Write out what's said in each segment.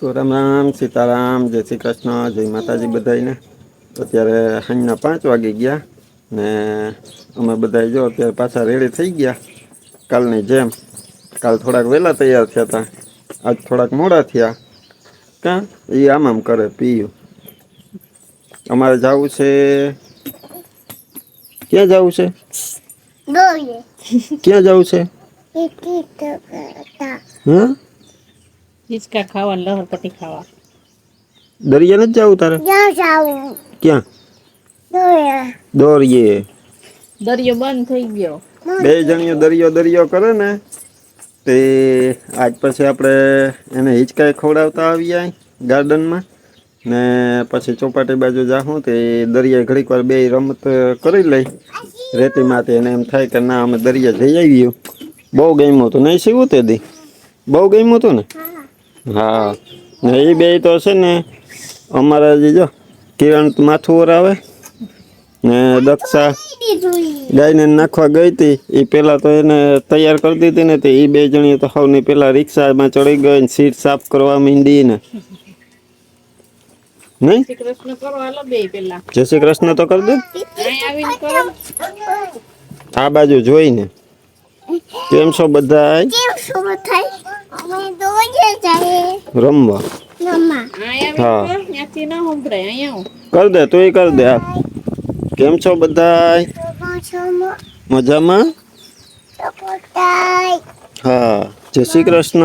તો રામ રામ સીતારામ જય શ્રી કૃષ્ણ જય માતાજી બધાને। અત્યારે સાંજના 5 વાગી ગયા ને અમે બધા જો અત્યારે પાછા રેડી થઈ ગયા કાલની જેમ। કાલ થોડાક વહેલા તૈયાર થયા હતા, આજ થોડાક મોડા થયા। કાં એ આમ કરે પીયું। અમારે જવું છે, ક્યાં જવું છે? ક્યાં જવું છે? હા, હિચકા ખાવા, લહરપટ્ટી ખાવા। દરિયા નથી જવું તારે? ક્યાં? દોરીએ। દરિયો બંધ થઈ ગયો। બે જણીઓ દરિયો દરિયો કરે ને તે આજ પછી આપણે એને હિચકાઈ ખવડાવતા આવીએ ગાર્ડનમાં ને પછી ચોપાટી બાજુ જાઉં તે દરિયા ઘડીક વાર બે રમત કરી લઈ રેતીમાં। એને એમ થાય કે ના અમે દરિયા જઈ આવ્યું, બહુ ગમ્યું હતું નહીં સીવું તે દી? બહુ ગમ્યું હતું ને? હા, ને એ બે તો છે ને અમારા જે જો કિરણ માથું ઓરાવે ને દક્ષા ગાયને નાખવા ગઈ હતી એ પેલા તો એને તૈયાર કરી દીધી ને તે એ બે જણીએ તો સૌની પેલા રિક્ષામાં ચડી ગઈ ને સીટ સાફ કરવા માંડી ને નહીં। શ્રી કૃષ્ણ કરો હાલો બે પેલા। જય શ્રી કૃષ્ણ તો કરી દે અહીં આવીને કરો। આ બાજુ જોઈને। કેમ છો બધા? રમવા। હા, ત્યાંથી ના સંભળાય, અહીંયા કર દે તું કર દે। કેમ છો બધા? મજામાં? હા, જય શ્રી કૃષ્ણ।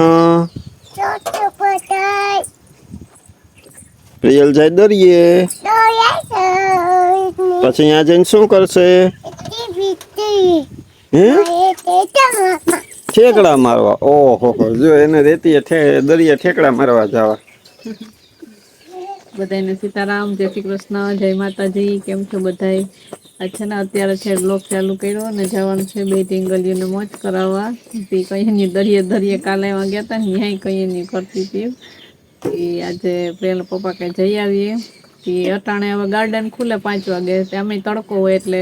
પ્રિયલ જાય દરિયે, પછી અહીંયા જઈને શું કરશે? હે, ઠેકડા મારવા? ઓહો, જો એને રેતી દરિયા ઠેકડા મારવા જવા। બધાને સીતારામ, જય શ્રી કૃષ્ણ, જય માતાજી। કેમ છો બધાય? અચ્છા ને અત્યારે છે બ્લોગ ચાલુ કર્યો ને જવાનું છે બે ટીંગલીઓને મોજ કરાવવા। તે કઈ દરિયે કાલે ગયા હતા ને ત્યાં કઈ નહીં કરતી હતી એ આજે પેલા પપ્પા કે જઈ આવીએ કે અટાણે હવે ગાર્ડન ખુલે 5 વાગે, અમે તડકો હોય એટલે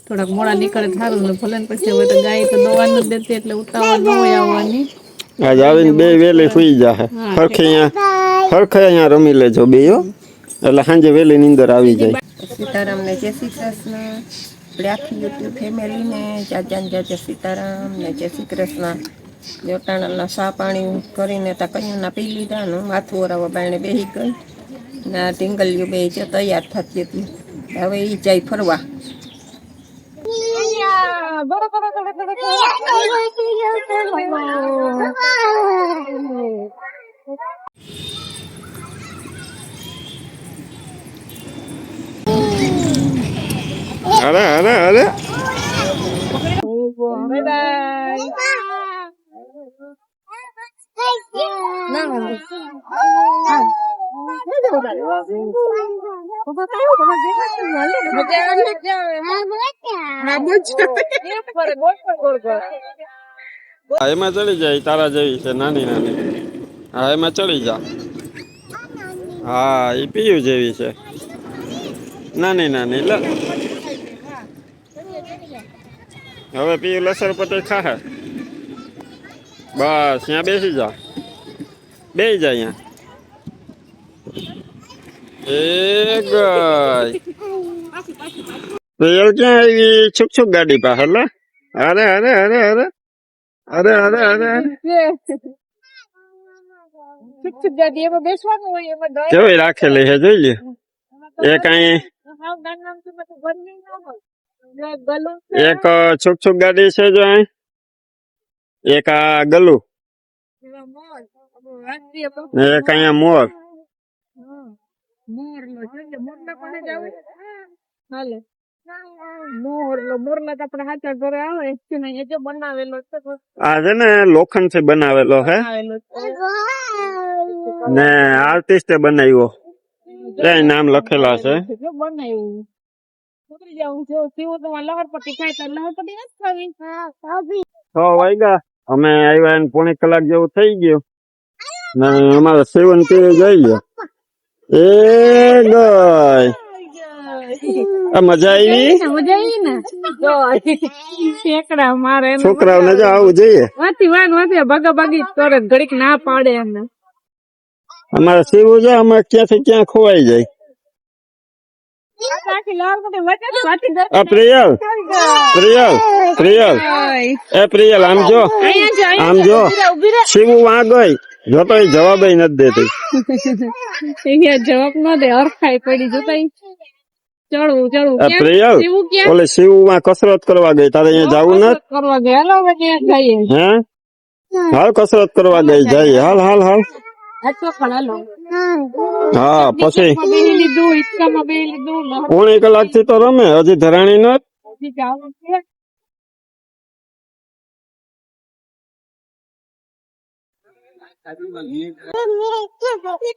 થોડાક મોડા નીકળે સારું ને ભલે ને પછી હવે તો ગાય તો દવા નથી દેતી એટલે ઉતાવળ ન હોય આવવાની। આજ આવીને બે વેલી સુઈ જાહે, હરખે અહીંયા રમી લેજો બે હો, એટલે સાંજે વેલી નીંદર આવી જાય। સીતારામ ને જય શ્રી કૃષ્ણ। આપણે આખી યુટ્યુબ ફેમિલીને જાજા સીતારામ ને જય શ્રી કૃષ્ણ। જોટાણાના સા પાણી કરીને કઈના પી લીધા ને માથું ઓરાવા બાયણે બેસી ગઈ ને ટીંગલીઓ બે જે તૈયાર થતી હતી, હવે એ જાય ફરવા। અરે અરે અરે એમાં ચડી જાય, તારા જેવી છે નાની નાની। હા, એમાં ચડી જા। હા, એ પીયું જેવી છે નાની નાની। લે હવે પીયું લસણ પટેલ ખાહે, બસ ત્યાં બેસી જા, બેસી જા અહીંયા। એ ગઈ પ્રિયલ ક્યાં આવી? છુક છુક ગાડી પાસે લે। અરે અરે અરે અરે અરે અરે અરે કેવી રાખેલી છે જોઈ લે। એક અહીં એક છુક છુક ગાડી છે જો અહીં, એક આ ગલુ, એક અહીંયા મોર। આ છે ને લોખંડ થી બનાવેલો છે ને આર્ટિસ્ટે બનાવ્યો, ત્યાં નામ લખેલા છે। 6 વાગ્યા અમે આવ્યા ને પોણી કલાક જેવું થઈ ગયું ને અમારે સેવન પીવી જઈએ। એ ગઈ મજા આવી ને? છોકરાઓને જો આવું જોઈએ, ભાગા ભાગી કરે ઘડીક ના પાડે એને। અમારે સીવું છે, અમે ક્યાંથી ક્યાં ખોવાઈ જાય. આ પ્રિયલ પ્રિયલ પ્રિયલ એ પ્રિયલ આમ જો સીવું વાં ગઈ જો તો જવાબ નથી દેતી. અહીંયા જવાબ ન દે અરખાઈ પડી જોતા ચડવું ચડવું આ પ્રિયલ ઓલે સીવું માં કસરત કરવા ગઈ તારે અહીંયા જવું નથી કરવા ગયા હાલો હવે ત્યાં જઈએ હે હાલ કસરત કરવા ગઈ જાય હાલ હાલ હાલ હા પછી બેહી લીધું હિચકામાં બેહી લીધું પોણી કલાક થી તો રમે હજી ધરાણી નથી.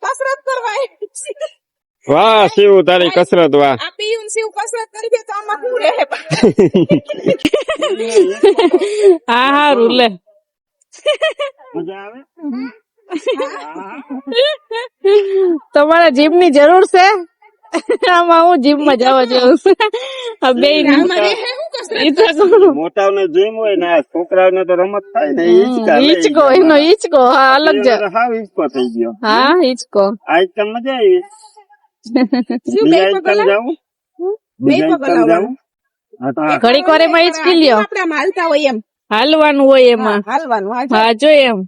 કસરત કરવા વાહ શિવ તારી કસરત વાહ. આ પીયું શિવ કસરત કરી દે તો આમાં શું રહે હા હારું લે મજા આવે તમારે જીમ ની જરૂર છે આમાં હું જીમ માં જવા જેવું છે આ બે મોટાઓને જીમ હોય ને આ છોકરાઓને તો રમત થાય ને હિચકો એનો હિચકો હા અલગ છે હા હિચકો થઈ ગયો હા હિચકો આજ તો મજા આવી બીજા એકદમ જાવું ઘડીક વાર એમાં હિચકી લ્યો આપડે હાલતા હોય એમ હાલવાનું હોય એમાં હાલવાનું હા જો એમ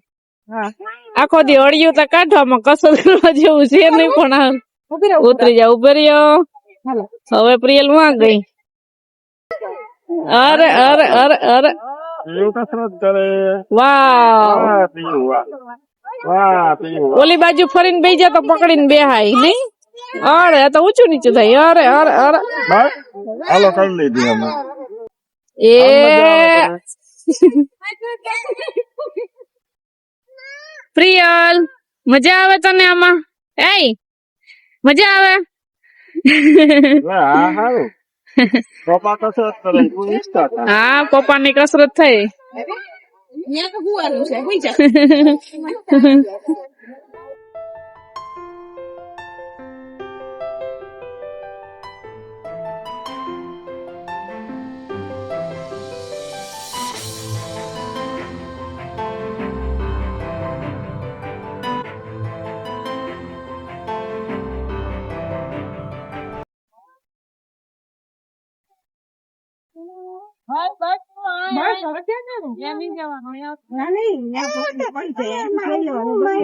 આખો દી અડિયું તો કાઢવામાં કસરત કરવા જેવું છે નહીં પણ ઉતરી જાવ ઉભી રહ્યો હવે પ્રિયલ માં ગઈ અરે અરે અરે અરે કસરત કરે વાહ વાહ ઓલી બાજુ ફરીને બેસી જાય તો પકડીને બેહાય નહીં અરે આ તો ઊંચું નીચું થાય અરે અરે અરે હાલો કરી લીધી અમે એ પ્રિયલ મજા આવે તને આમાં એ મજા આવે હા હારું પપ્પા કસરત કરે તું ઈચ્છતા હતા હા પપ્પાની કસરત થઈ ત્યાં તો હુવાનું છે હોઈ જા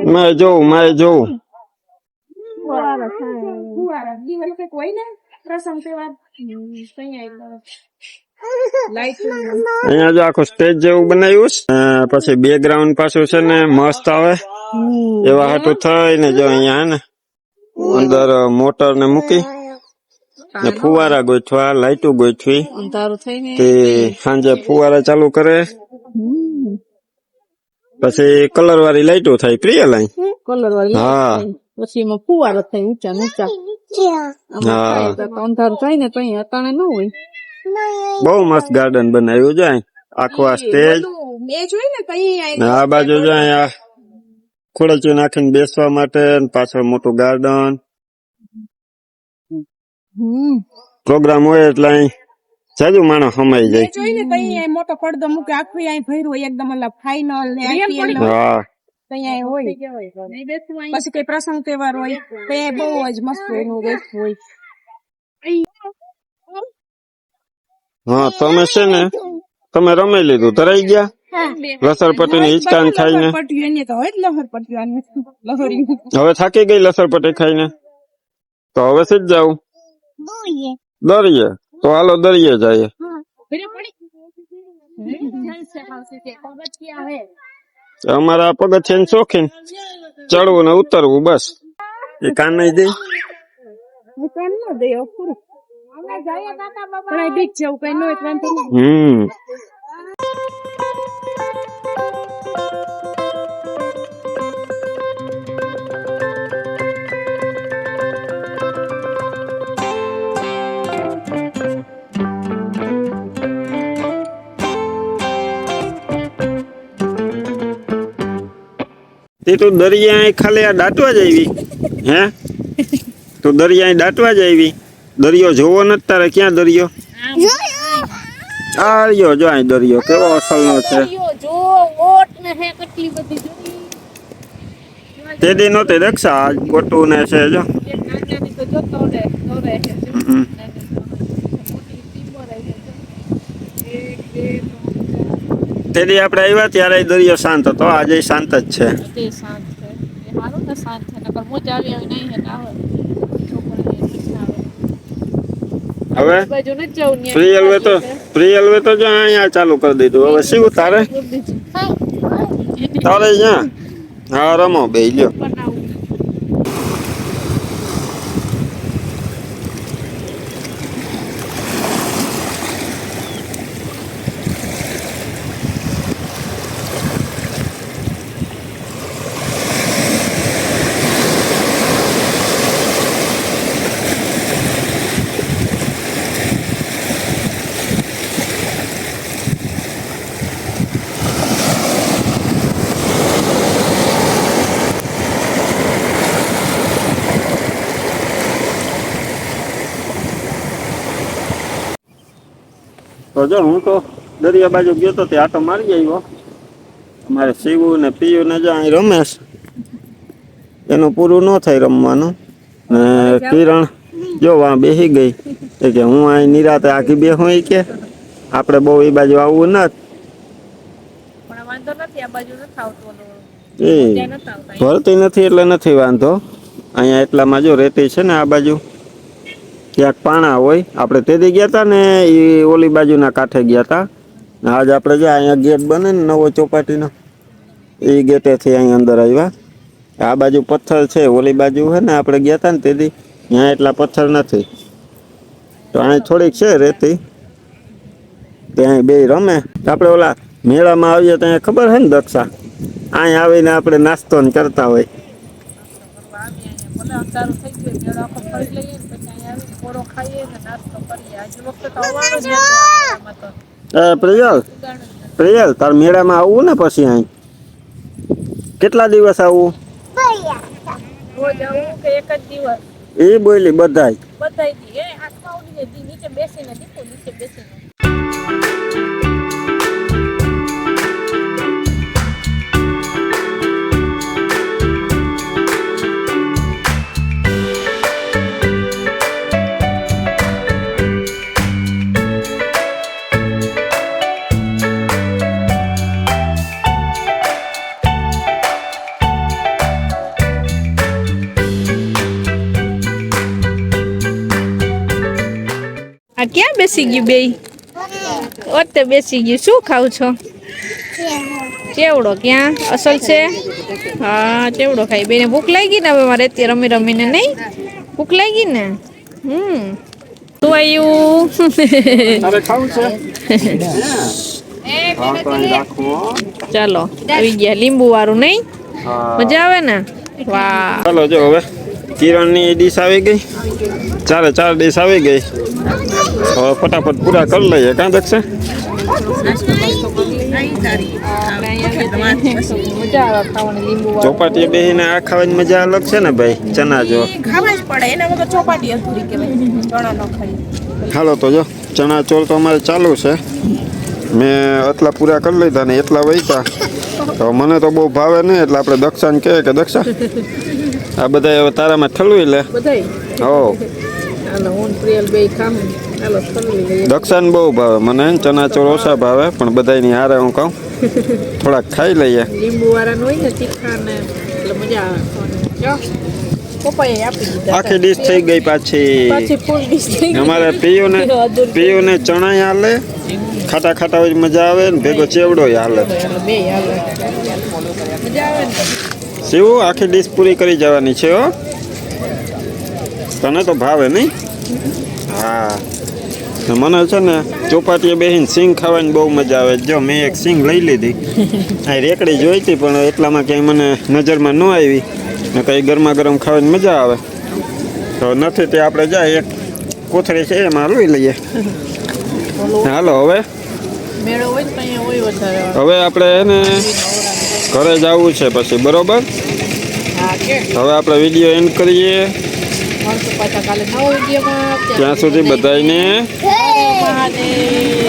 મેં જોઉં અહીંયા જો આખું સ્ટેજ જેવું બનાવ્યું છે પછી બેકગ્રાઉન્ડ પાછું છે ને મસ્ત આવે એવા હાટું થઈને જો અહીંયા હે ને અંદર મોટર ને મૂકી ને ફુવારા ગોઠવા લાઈટો ગોઠવી અંધારું થઈને તે સાંજે ફુવારા ચાલુ કરે પછી કલર વાળી લાઈટો થાય પ્રિય લાઈન કલર વાળી હા પછી એમાં ફુવારો થાય ઊંચા ઊંચા હા અંધારું થાય ને તો અહીંયા અટાણે ન હોય બહુ મસ્ત ગાર્ડન બનાવ્યું છે આખું આ સ્ટેજ મેચ હોય ને તઈ ને આ બાજુ જો અહીંયા ખોળચી નાખીને બેસવા માટે ને પાછળ મોટું ગાર્ડન પ્રોગ્રામ હોય એટલે અહીં જાજુ માણસ સમાઈ જાય મેચ હોય ને તઈ મોટો પડદો મૂકે આખું અહીં ભર્યું હોય એકદમ મતલબ ફાઈનલ ને આઈપીએલ હા તઈ હોય પછી કઈ પ્રસંગ તહેવાર હોય તો એ બહુ જ મસ્ત એનું રેસ્ટ હોય હા તમે છે ને તમે રમી લીધું તરાઈ ગયા લસરપટ્ટી ની હિચકાન ખાઈને પટ્યું એને તો હોય જ લહર પટ્યું લહરી હવે થાકી ગઈ લસરપટ્ટી ખાઈને તો હવે સીધ જાવ દરિયે તો હાલો દરિયે જઈએ અમારા પગથિયા શોખીન ચડવું ને ઉતરવું બસ એ કાન નહીં દે બીક જેવું કઈ ન હોય તે તું દરિયા ખાલી આ દાટવા જ આવી હે તું દરિયા દાટવા જ આવી દરિયો જોવો નથી તારે ક્યાં દરિયો આ રહ્યો જો અહીં દરિયો કેવો અસલ નો છે તે દી નહોતી દક્ષા આજ ગોટું ને છે જો એક નાની તો જો તોડે છે જો. હમ. મોટી ટીમો રહે છે જો. એક બે તે દી આપણે આવ્યા ત્યારે દરિયો શાંત હતો આજે શાંત જ છે તે શાંત છે એ સારું ને શાંત છે નકર મોજા આવી નહીં હે આવે છોકરીને મજા આવે હવે આ બાજુ નથી જવું ન્યા પ્રિયલ તો જો અહીંયા ચાલુ કરી દીધું હવે શું તારે તારે જ્યાં હા રમો બે લ્યો બનાવું તો જો હું તો દરિયા બાજુ ગયો તો તે આટો મારી આવ્યો અમારે શિવું ને પીયું ને જો અહીં રમેશ એનું પૂરું ન થાય રમવાનું ને કિરણ જો વાં બેસી ગઈ એ કે હું અહીં નિરાતે આખી બેહું ઈ કે આપણે બહુ એ બાજુ આવવું નથી પણ વાંધો નથી આ બાજુ નથી આવતો એ ત્યાં નથી આવતા ભરતી નથી એટલે નથી વાંધો અહીંયા એટલામાં જો રેતી છે ને આ બાજુ ક્યાંક પાણા હોય આપણે તેથી ગયા હતા ને એ ઓલી બાજુના કાંઠે ગયા હતા ને આજ આપણે જે અહીંયા ગેટ બને ને નવો ચોપાટીનો એ ગેટેથી અહીં અંદર આવ્યા આ બાજુ પથ્થર છે ઓલી બાજુ છે ને આપણે ગયા હતા ને તેથી ત્યાં એટલા પથ્થર નથી તો અહીં થોડીક છે રેતી ત્યાં બે રમે આપણે ઓલા મેળામાં આવીએ ત્યાં ખબર છે ને દક્ષા અહીં આવીને આપણે નાસ્તો ને કરતા હોય ભલે અંધારું થઈ ગયું મેળો આખો ફરી લઈએ ને પછી અહીંયા આવીને કોરો ખાઈએ ને નાસ્તો કરીએ આજે વખતે તો આવવાનું જ હતું આમાં તો પ્રિયલ તાર મેળામાં આવવું ને પછી અહીં કેટલા દિવસ આવવું રોજ આવું કે એક જ દિવસ એ બોલી બધાય બધાય દી એ હાથમાં ઉડી જાય નીચે બેસીને દીપો નીચે બેસીને આ ક્યાં બેસી ગયું બેય ઓતે બેસી ગયું શું ખાવ છો ચેવડો ક્યાં અસલ છે હા ચેવડો ખાઈ બેને ભૂખ લાગી ને હવે મારે અત્યારે રમી રમીને નહીં ભૂખ લાગી ને શું આવ્યું તારે ખાવું છે હા તો અહીં રાખો ચાલો આવી ગયા લીંબુ વાળું નહીં મજા આવે ને વાહ ચાલો જો હવે કિરણની ડીશ આવી ગઈ ચારે ચાર ડીશ આવી ગઈ હવે ફટાફટ પૂરા કરી લઈએ કાં દક્ષા મજા આવે ખાવાની લીંબુ ચોપાટી બેસીને આ ખાવાની મજા અલગ છે ને ભાઈ ચના જો ખાવા જ પડે એના વગર ચોપાટી અધૂરી કહેવાય ચણા ન ખાઈ હાલો તો જો ચણા ચોળ તો અમારે ચાલુ છે મેં એટલા પૂરા કરી લીધા ને એટલા વૈતા તો મને તો બહુ ભાવે નહીં એટલે આપણે દક્ષાને કહે કે દક્ષા આ બધા હવે તારામાં ઠલવી લે બધાય હો હાલો હું પ્રિયલ બે ખાવું હાલો સલ્લી લઈએ દક્ષાને બહુ ભાવે મને ચના ચોળ ઓછા ભાવે પણ બધાની હારે હું કહું થોડાક ખાઈ લઈએ લીંબુ વાળા હોય ને તીખા ને એટલે મજા આવે ખાવાની. જો પપ્પાએ આપી દીધા આખી ડીશ થઈ ગઈ પાછી ફૂલ ડીશ થઈ ગઈ અમારે પીયુને ચણા હાલે ખાટા ખાટા હોય મજા આવે ને ભેગો ચેવડો હાલે બે હાલો મજા આવે ને શિવું આખી ડીશ પૂરી કરી જવાની છે હો તને તો ભાવે નહીં હા ને મને છે ને ચોપાટીએ બેસીને સિંગ ખાવાની બહુ મજા આવે જો મેં એક સિંગ લઈ લીધી આ રેકડી જોઈ હતી પણ એટલામાં ક્યાંય મને નજરમાં ન આવી ને કંઈ ગરમા ગરમ ખાવાની મજા આવે તો નથી તે આપણે જાય એક કોથળી છે એમાં લઈ લઈએ હાલો હવે મેળો હોય ને તો અહીંયા હોય વધારે હવે આપણે એને ઘરે જવું છે પછી બરોબર હા કે હવે આપણે વિડીયો એન્ડ કરીએ મળશું પાછા કાલે નવો વિડીયોમાં ત્યાં સુધી બધાને મહાદેવ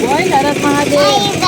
બોલ હર મહાદેવ